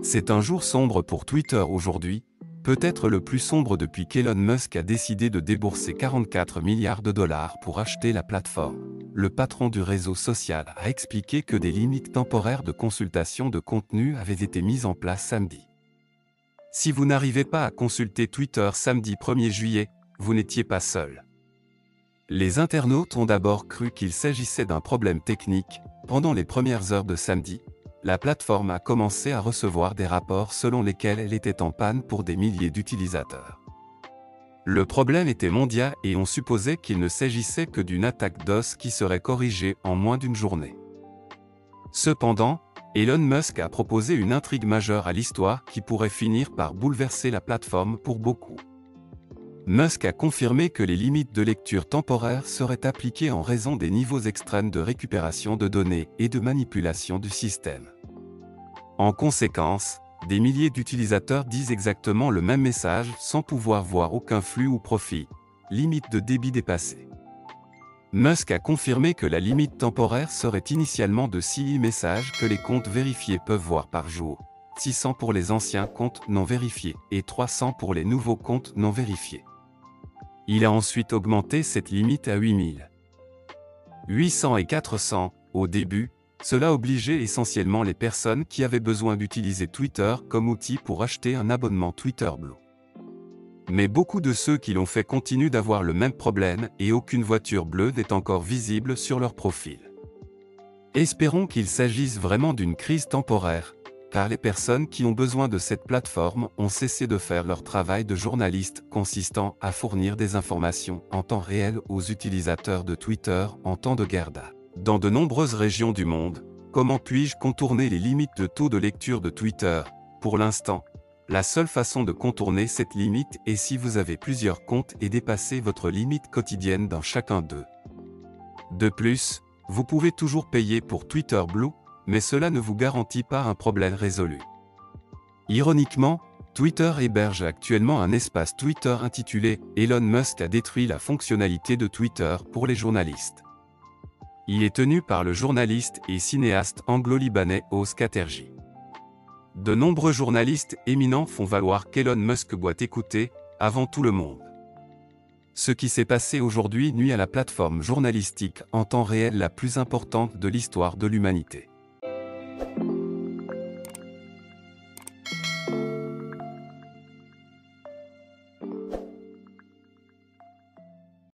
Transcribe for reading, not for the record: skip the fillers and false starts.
C'est un jour sombre pour Twitter aujourd'hui, peut-être le plus sombre depuis qu'Elon Musk a décidé de débourser 44 milliards de dollars pour acheter la plateforme. Le patron du réseau social a expliqué que des limites temporaires de consultation de contenu avaient été mises en place samedi. Si vous n'arrivez pas à consulter Twitter samedi 1er juillet, vous n'étiez pas seul. Les internautes ont d'abord cru qu'il s'agissait d'un problème technique. Pendant les premières heures de samedi, la plateforme a commencé à recevoir des rapports selon lesquels elle était en panne pour des milliers d'utilisateurs. Le problème était mondial et on supposait qu'il ne s'agissait que d'une attaque DOS qui serait corrigée en moins d'une journée. Cependant, Elon Musk a proposé une intrigue majeure à l'histoire qui pourrait finir par bouleverser la plateforme pour beaucoup. Musk a confirmé que les limites de lecture temporaire seraient appliquées en raison des niveaux extrêmes de récupération de données et de manipulation du système. En conséquence, des milliers d'utilisateurs disent exactement le même message sans pouvoir voir aucun flux ou profil, limite de débit dépassée. Musk a confirmé que la limite temporaire serait initialement de 6 messages que les comptes vérifiés peuvent voir par jour, 600 pour les anciens comptes non vérifiés et 300 pour les nouveaux comptes non vérifiés. Il a ensuite augmenté cette limite à 8000. 800 et 400, au début, cela obligeait essentiellement les personnes qui avaient besoin d'utiliser Twitter comme outil pour acheter un abonnement Twitter Blue. Mais beaucoup de ceux qui l'ont fait continuent d'avoir le même problème et aucune voiture bleue n'est encore visible sur leur profil. Espérons qu'il s'agisse vraiment d'une crise temporaire, car les personnes qui ont besoin de cette plateforme ont cessé de faire leur travail de journaliste consistant à fournir des informations en temps réel aux utilisateurs de Twitter en temps de guerre. Dans de nombreuses régions du monde, comment puis-je contourner les limites de taux de lecture de Twitter? Pour l'instant, la seule façon de contourner cette limite est si vous avez plusieurs comptes et dépassez votre limite quotidienne dans chacun d'eux. De plus, vous pouvez toujours payer pour Twitter Blue, mais cela ne vous garantit pas un problème résolu. Ironiquement, Twitter héberge actuellement un espace Twitter intitulé « Elon Musk a détruit la fonctionnalité de Twitter pour les journalistes ». Il est tenu par le journaliste et cinéaste anglo-libanais Oz Katerji. De nombreux journalistes éminents font valoir qu'Elon Musk doit écouter, avant tout le monde. Ce qui s'est passé aujourd'hui nuit à la plateforme journalistique en temps réel la plus importante de l'histoire de l'humanité.